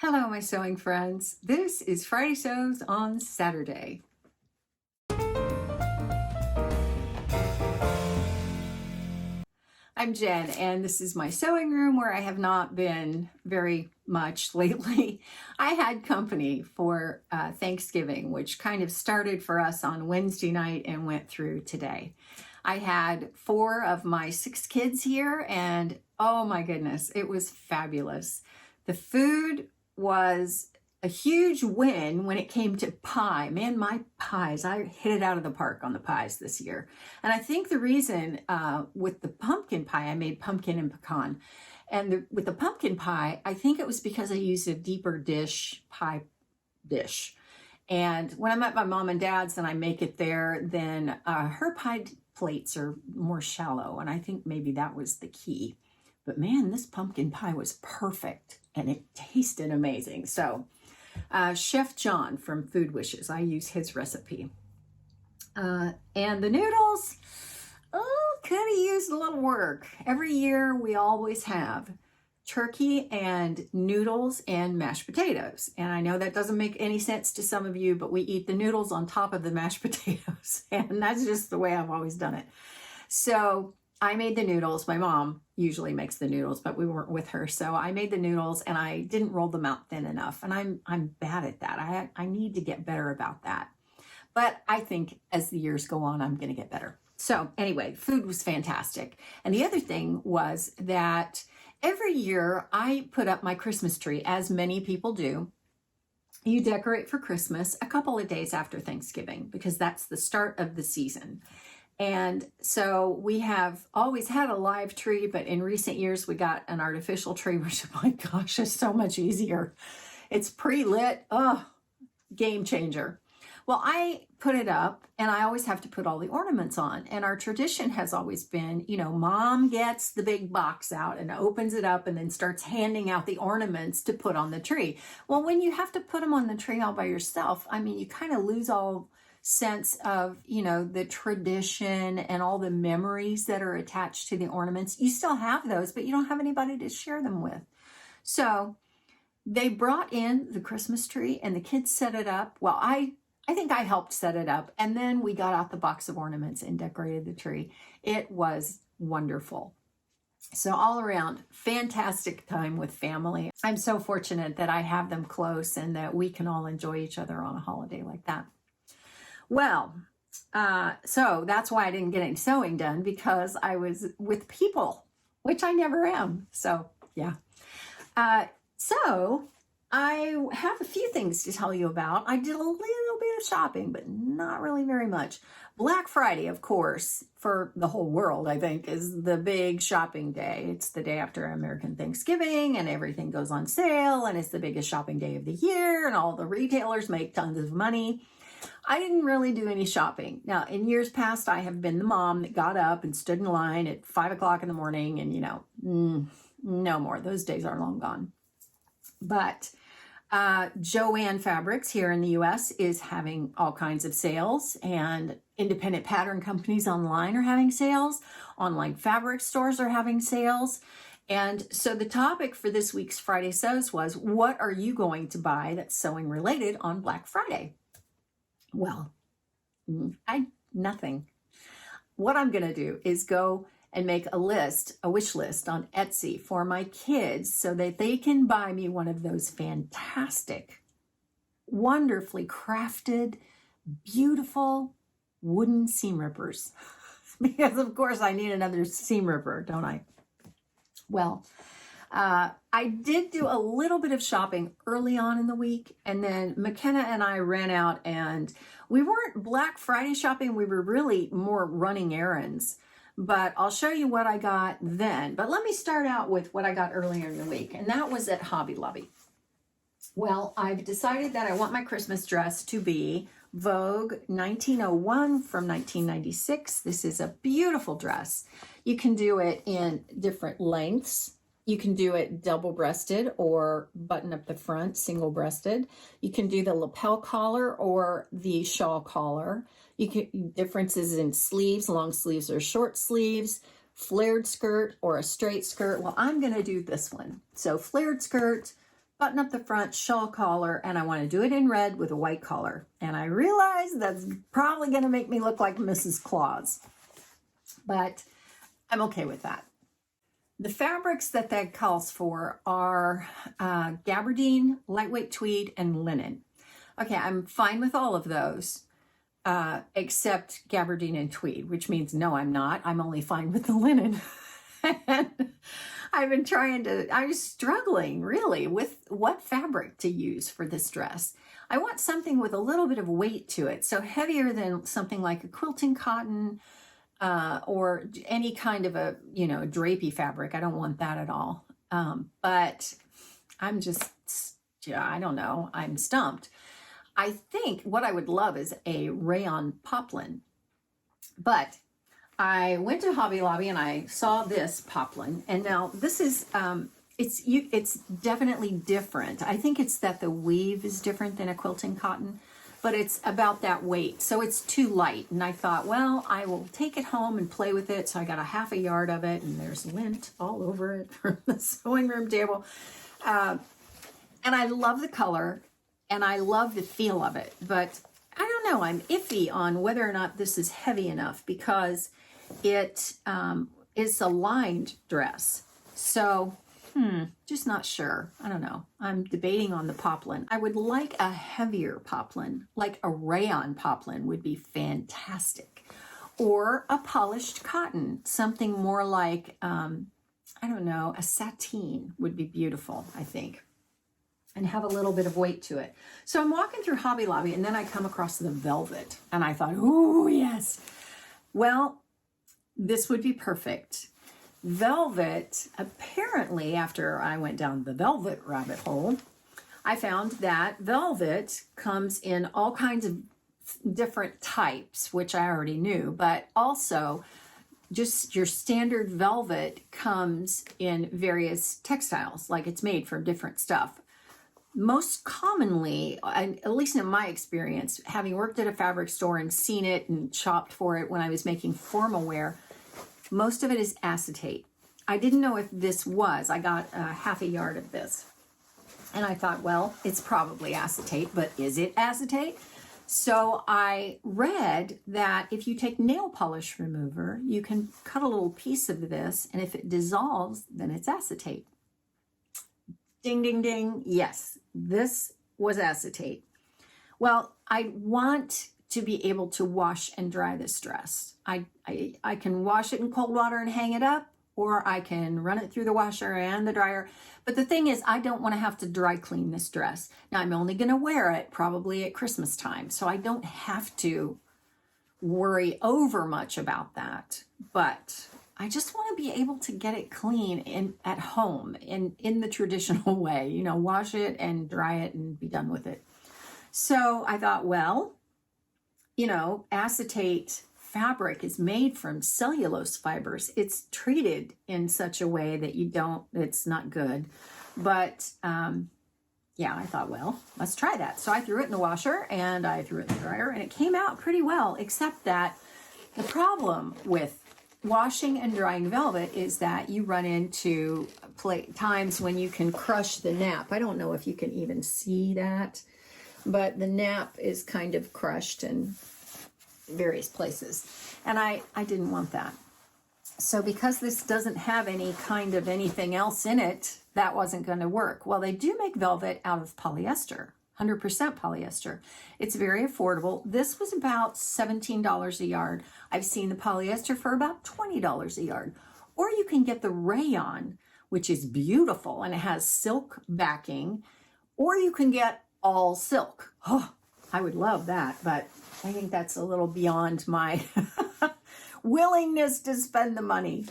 Hello, my sewing friends. This is Friday Sews on Saturday. I'm Jen, and this is my sewing room where I have not been very much lately. I had company for Thanksgiving, which kind of started for us on Wednesday night and went through today. I had 4 of my 6 kids here, and oh my goodness, it was fabulous. The food was a huge win when it came to pie. Man, my pies, I hit it out of the park on the pies this year. And I think the reason with the pumpkin pie, I made pumpkin and pecan. And with the pumpkin pie, I think it was because I used a deeper pie dish. And when I'm at my mom and dad's and I make it there, then her pie plates are more shallow. And I think maybe that was the key. But man, this pumpkin pie was perfect and it tasted amazing. So Chef John from Food Wishes, I use his recipe. And the noodles, could have used a little work. Every year we always have turkey and noodles and mashed potatoes. And I know that doesn't make any sense to some of you, but we eat the noodles on top of the mashed potatoes. And that's just the way I've always done it. So I made the noodles. My mom usually makes the noodles, but we weren't with her. So I made the noodles and I didn't roll them out thin enough. And I'm bad at that. I need to get better about that. But I think as the years go on, I'm going to get better. So anyway, food was fantastic. And the other thing was that every year I put up my Christmas tree, as many people do. You decorate for Christmas a couple of days after Thanksgiving because that's the start of the season. And so we have always had a live tree, but in recent years we got an artificial tree, which, oh my gosh, is so much easier. It's pre-lit. Oh, game changer. Well, I put it up and I always have to put all the ornaments on. And our tradition has always been, mom gets the big box out and opens it up and then starts handing out the ornaments to put on the tree. Well, when you have to put them on the tree all by yourself, you kind of lose all sense of, the tradition and all the memories that are attached to the ornaments. You still have those, but you don't have anybody to share them with. So they brought in the Christmas tree and the kids set it up. Well, I think I helped set it up. And then we got out the box of ornaments and decorated the tree. It was wonderful. So all around, fantastic time with family. I'm so fortunate that I have them close and that we can all enjoy each other on a holiday like that. Well, so that's why I didn't get any sewing done, because I was with people, which I never am. So, yeah. So I have a few things to tell you about. I did a little bit of shopping, but not really very much. Black Friday, of course, for the whole world, I think, is the big shopping day. It's the day after American Thanksgiving and everything goes on sale and it's the biggest shopping day of the year and all the retailers make tons of money. I didn't really do any shopping. Now, in years past, I have been the mom that got up and stood in line at 5 o'clock in the morning and, no more. Those days are long gone. But Joann Fabrics here in the U.S. is having all kinds of sales, and independent pattern companies online are having sales. Online fabric stores are having sales. And so the topic for this week's Friday Sews was, what are you going to buy that's sewing related on Black Friday? Well, nothing. What I'm going to do is go and make a wish list on Etsy for my kids so that they can buy me one of those fantastic, wonderfully crafted, beautiful wooden seam rippers. Because of course I need another seam ripper, don't I? Well, I did do a little bit of shopping early on in the week, and then McKenna and I ran out, and we weren't Black Friday shopping. We were really more running errands, but I'll show you what I got then. But let me start out with what I got earlier in the week, and that was at Hobby Lobby. Well, I've decided that I want my Christmas dress to be Vogue 1901 from 1996. This is a beautiful dress. You can do it in different lengths. You can do it double-breasted or button up the front, single-breasted. You can do the lapel collar or the shawl collar. Differences in sleeves, long sleeves or short sleeves, flared skirt or a straight skirt. Well, I'm going to do this one. So flared skirt, button up the front, shawl collar, and I want to do it in red with a white collar. And I realize that's probably going to make me look like Mrs. Claus, but I'm okay with that. The fabrics that calls for are gabardine, lightweight tweed, and linen. Okay, I'm fine with all of those, except gabardine and tweed, which means no, I'm not. I'm only fine with the linen. And I was struggling really with what fabric to use for this dress. I want something with a little bit of weight to it, so heavier than something like a quilting cotton, or any kind of a, drapey fabric. I don't want that at all. But I'm just, I don't know. I'm stumped. I think what I would love is a rayon poplin. But I went to Hobby Lobby and I saw this poplin. And now this is, it's definitely different. I think it's that the weave is different than a quilting cotton, but it's about that weight. So it's too light. And I thought, well, I will take it home and play with it. So I got a half a yard of it, and there's lint all over it from the sewing room table. And I love the color and I love the feel of it, but I don't know, I'm iffy on whether or not this is heavy enough because it is a lined dress. So just not sure. I don't know. I'm debating on the poplin. I would like a heavier poplin, like a rayon poplin would be fantastic. Or a polished cotton, something more like, I don't know, a sateen would be beautiful, I think, and have a little bit of weight to it. So I'm walking through Hobby Lobby and then I come across the velvet and I thought, ooh, yes. Well, this would be perfect. Velvet, apparently, after I went down the velvet rabbit hole, I found that velvet comes in all kinds of different types, which I already knew, but also just your standard velvet comes in various textiles, like it's made from different stuff. Most commonly, at least in my experience, having worked at a fabric store and seen it and shopped for it when I was making formal wear, most of it is acetate. I didn't know if this was. I got half a yard of this. And I thought, well, it's probably acetate, but is it acetate? So I read that if you take nail polish remover, you can cut a little piece of this, and if it dissolves, then it's acetate. Ding, ding, ding. Yes, this was acetate. Well, I want to be able to wash and dry this dress. I can wash it in cold water and hang it up, or I can run it through the washer and the dryer. But the thing is, I don't want to have to dry clean this dress. Now, I'm only going to wear it probably at Christmas time, so I don't have to worry over much about that. But I just want to be able to get it clean at home in the traditional way, wash it and dry it and be done with it. So I thought, well, acetate fabric is made from cellulose fibers. It's treated in such a way that it's not good. But yeah, I thought, well, let's try that. So I threw it in the washer and I threw it in the dryer and it came out pretty well, except that the problem with washing and drying velvet is that you run into times when you can crush the nap. I don't know if you can even see that, but the nap is kind of crushed in various places. And I didn't want that. So because this doesn't have any kind of anything else in it, that wasn't going to work. Well, they do make velvet out of polyester, 100% polyester. It's very affordable. This was about $17 a yard. I've seen the polyester for about $20 a yard. Or you can get the rayon, which is beautiful and it has silk backing, or you can get all silk. Oh, I would love that, but I think that's a little beyond my willingness to spend the money.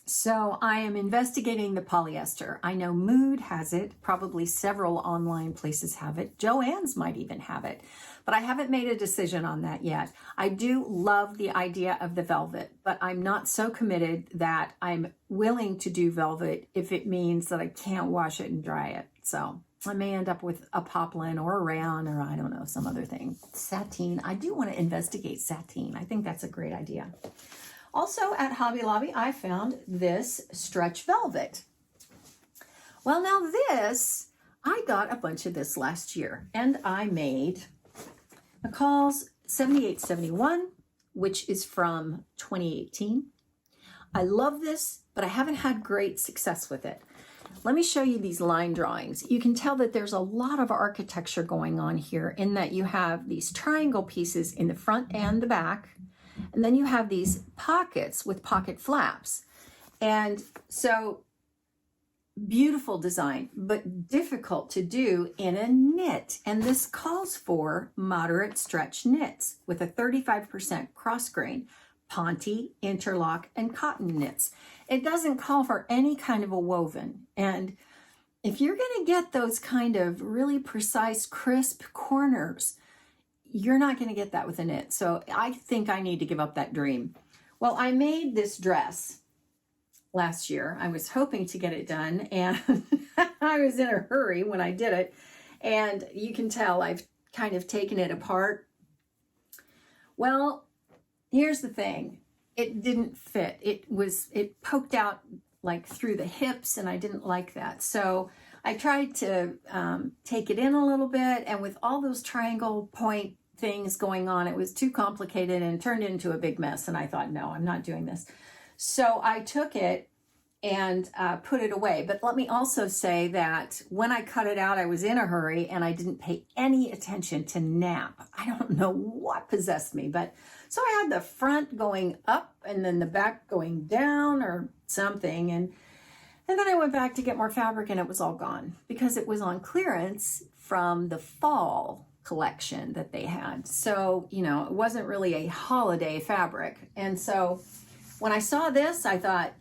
So I am investigating the polyester. I know Mood has it. Probably several online places have it. Joann's might even have it. But I haven't made a decision on that yet. I do love the idea of the velvet, but I'm not so committed that I'm willing to do velvet if it means that I can't wash it and dry it. So I may end up with a poplin or a rayon or I don't know, some other thing. Sateen. I do want to investigate sateen. I think that's a great idea. Also at Hobby Lobby, I found this stretch velvet. Well, now this, I got a bunch of this last year, and I made McCall's 7871, which is from 2018. I love this, but I haven't had great success with it. Let me show you these line drawings. You can tell that there's a lot of architecture going on here in that you have these triangle pieces in the front and the back, and then you have these pockets with pocket flaps. And so beautiful design, but difficult to do in a knit. And this calls for moderate stretch knits with a 35% cross grain, Ponte, interlock, and cotton knits. It doesn't call for any kind of a woven. And if you're going to get those kind of really precise, crisp corners, you're not going to get that with a knit. So I think I need to give up that dream. Well, I made this dress last year. I was hoping to get it done, and I was in a hurry when I did it. And you can tell I've kind of taken it apart. Well, here's the thing. It didn't fit. It poked out like through the hips, and I didn't like that. So I tried to take it in a little bit, and with all those triangle point things going on, it was too complicated and turned into a big mess. And I thought, no, I'm not doing this. So I took it and put it away. But let me also say that when I cut it out, I was in a hurry and I didn't pay any attention to nap. I don't know what possessed me, but so I had the front going up and then the back going down or something. And then I went back to get more fabric and it was all gone because it was on clearance from the fall collection that they had. So, you know, it wasn't really a holiday fabric. And so when I saw this, I thought,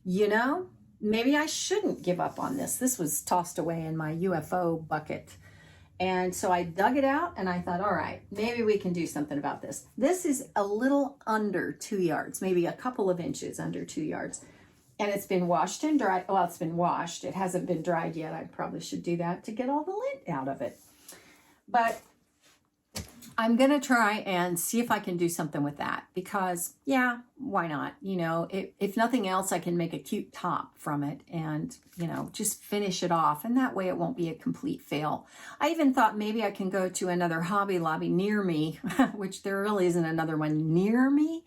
you know, maybe I shouldn't give up on this. This was tossed away in my UFO bucket. And so I dug it out and I thought, all right, maybe we can do something about this. This is a little under 2 yards, maybe a couple of inches under 2 yards. And it's been washed and dried. Well, it's been washed. It hasn't been dried yet. I probably should do that to get all the lint out of it. But I'm going to try and see if I can do something with that because, yeah, why not? You know, if nothing else, I can make a cute top from it and, you know, just finish it off. And that way it won't be a complete fail. I even thought maybe I can go to another Hobby Lobby near me, which there really isn't another one near me.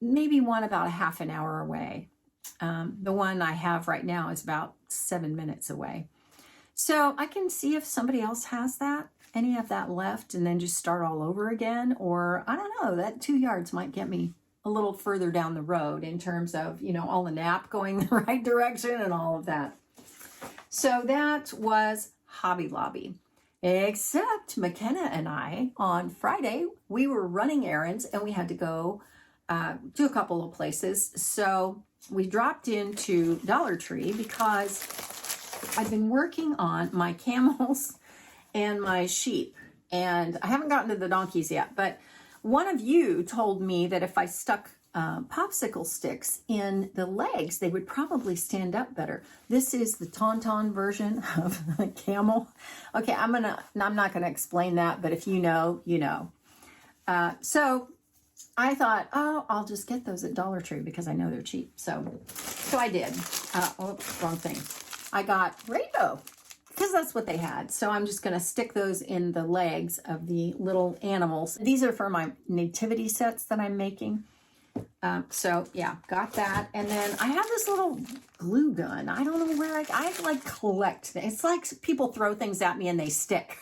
Maybe one about a half an hour away. The one I have right now is about 7 minutes away. So I can see if somebody else has that. Any of that left and then just start all over again. Or I don't know, that 2 yards might get me a little further down the road in terms of, you know, all the nap going the right direction and all of that. So that was Hobby Lobby. Except McKenna and I on Friday, we were running errands and we had to go to a couple of places. So we dropped into Dollar Tree because I've been working on my camels and my sheep, and I haven't gotten to the donkeys yet, but one of you told me that if I stuck popsicle sticks in the legs, they would probably stand up better. This is the tauntaun version of the camel. Okay, I'm not gonna explain that, but if you know, you know. So I thought, oh, I'll just get those at Dollar Tree because I know they're cheap. So I did. Wrong thing. I got rainbow, because that's what they had. So I'm just going to stick those in the legs of the little animals. These are for my nativity sets that I'm making. So yeah, got that. And then I have this little glue gun. I don't know where I like collect things. It's like people throw things at me and they stick.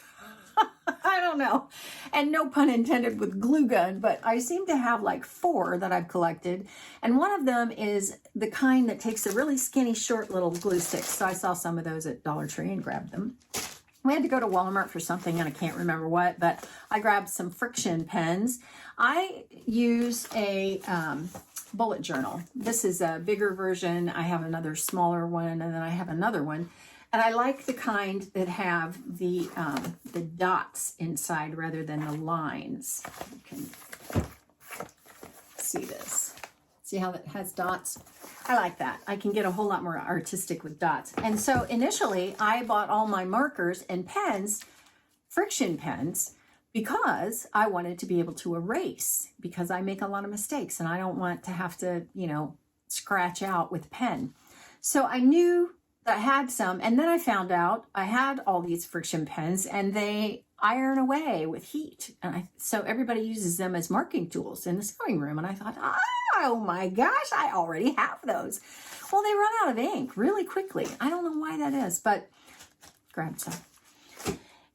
I don't know. And no pun intended with glue gun, but I seem to have like 4 that I've collected. And one of them is the kind that takes a really skinny, short little glue stick. So I saw some of those at Dollar Tree and grabbed them. We had to go to Walmart for something and I can't remember what, but I grabbed some Frixion pens. I use a bullet journal. This is a bigger version. I have another smaller one and then I have another one. And I like the kind that have the dots inside rather than the lines. You can see this. See how it has dots? I like that. I can get a whole lot more artistic with dots. And so initially I bought all my markers and pens, Frixion pens, because I wanted to be able to erase because I make a lot of mistakes and I don't want to have to, you know, scratch out with pen. So I knew I had some, and then I found out I had all these Frixion pens, and they iron away with heat. And so everybody uses them as marking tools in the sewing room. And I thought, oh my gosh, I already have those. Well, they run out of ink really quickly. I don't know why that is, but grabbed some.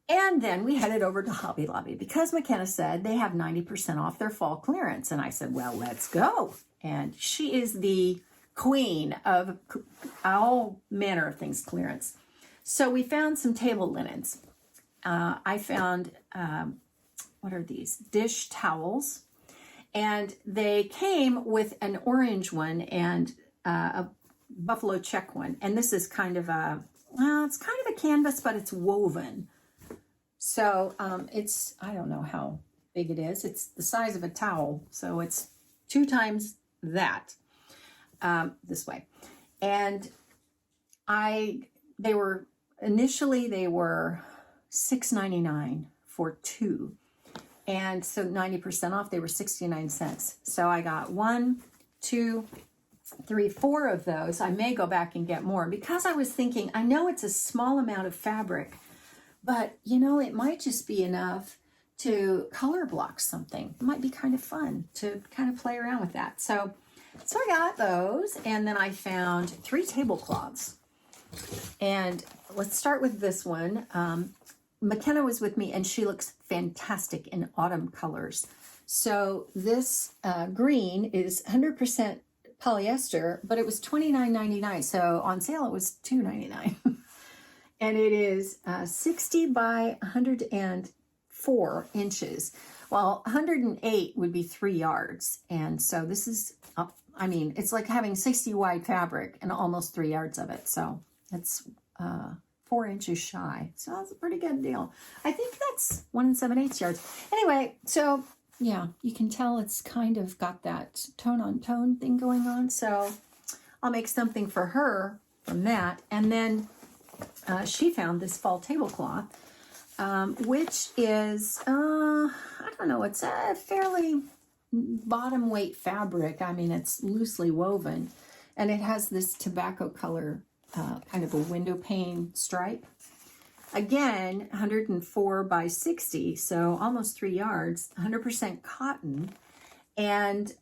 And then we headed over to Hobby Lobby because McKenna said they have 90% off their fall clearance. And I said, well, let's go. And she is the queen of all manner of things clearance. So we found some table linens. I found, what are these? Dish towels. And they came with an orange one and a buffalo check one. And this is kind of a, well, it's kind of a canvas, but it's woven. So it's, I don't know how big it is. It's the size of a towel. So it's 2 times that this way. And they were $6.99 for 2. And so 90% off, they were 69 cents. So I got 1, 2, 3, 4 of those. I may go back and get more because I was thinking, I know it's a small amount of fabric, but you know, it might just be enough to color block something. It might be kind of fun to kind of play around with that. So I got those, and then I found 3 tablecloths. And let's start with this one. McKenna was with me, and she looks fantastic in autumn colors. So this green is 100% polyester, but it was $29.99. So on sale, it was $2.99. And it is 60 by 104 inches. Well, 108 would be 3 yards. And so this is, I mean, it's like having 60 wide fabric and almost 3 yards of it. So it's 4 inches shy. So that's a pretty good deal. I think that's 1 7/8 yards. Anyway, so yeah, you can tell it's kind of got that tone on tone thing going on. So I'll make something for her from that. And then she found this fall tablecloth, which is, I don't know, it's a fairly bottom weight fabric. I mean, it's loosely woven, and it has this tobacco color, kind of a window pane stripe. Again, 104 by 60, so almost 3 yards, 100% cotton. And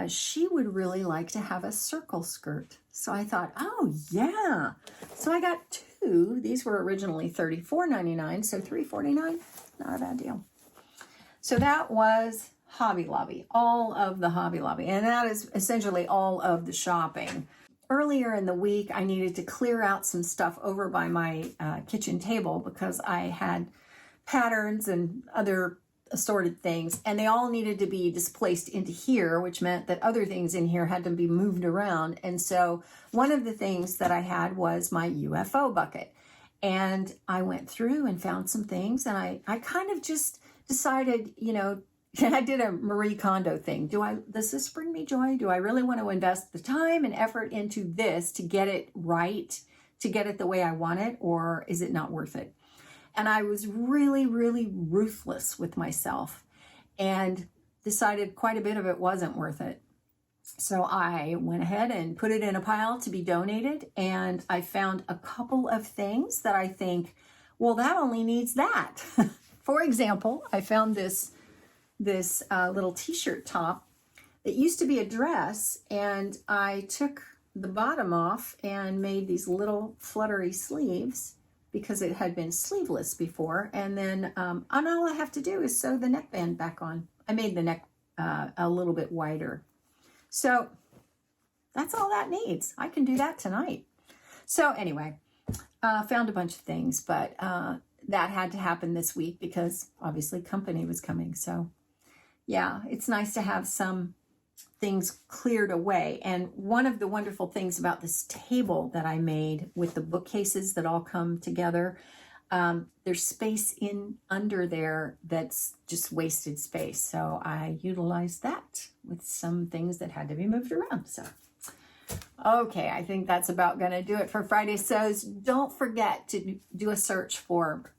she would really like to have a circle skirt. So I thought, oh yeah. So I got 2. These were originally $34.99, so $3.49, not a bad deal. So that was Hobby Lobby, all of the Hobby Lobby. And that is essentially all of the shopping. Earlier in the week, I needed to clear out some stuff over by my kitchen table because I had patterns and other assorted things, and they all needed to be displaced into here, which meant that other things in here had to be moved around. And so one of the things that I had was my UFO bucket. And I went through and found some things, and I kind of just decided, you know, I did a Marie Kondo thing. Does this bring me joy? Do I really want to invest the time and effort into this to get it right, to get it the way I want it, or is it not worth it? And I was really, really ruthless with myself and decided quite a bit of it wasn't worth it. So I went ahead and put it in a pile to be donated, and I found a couple of things that I think, well, that only needs that. For example, I found this little t-shirt top. It used to be a dress, and I took the bottom off and made these little fluttery sleeves because it had been sleeveless before. And then and all I have to do is sew the neckband back on. I made the neck a little bit wider. So that's all that needs. I can do that tonight. So anyway, found a bunch of things, but that had to happen this week because obviously company was coming. So yeah, it's nice to have some things cleared away. And one of the wonderful things about this table that I made with the bookcases that all come together, there's space in under there that's just wasted space. So I utilized that with some things that had to be moved around. So, okay, I think that's about going to do it for Friday Sews. Don't forget to do a search for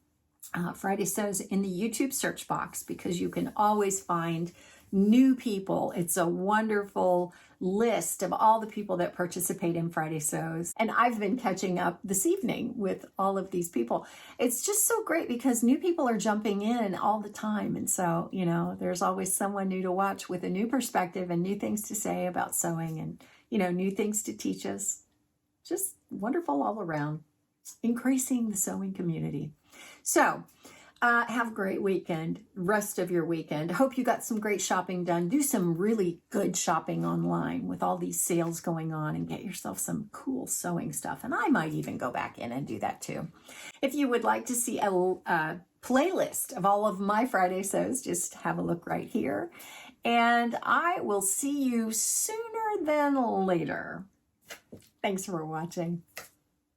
Friday Sews in the YouTube search box, because you can always find new people. It's a wonderful list of all the people that participate in Friday Sews. And I've been catching up this evening with all of these people. It's just so great because new people are jumping in all the time. And so, you know, there's always someone new to watch with a new perspective and new things to say about sewing and, you know, new things to teach us. Just wonderful all around, increasing the sewing community. So have a great weekend, rest of your weekend. Hope you got some great shopping done. Do some really good shopping online with all these sales going on and get yourself some cool sewing stuff. And I might even go back in and do that too. If you would like to see a playlist of all of my Friday sews, just have a look right here. And I will see you sooner than later. Thanks for watching.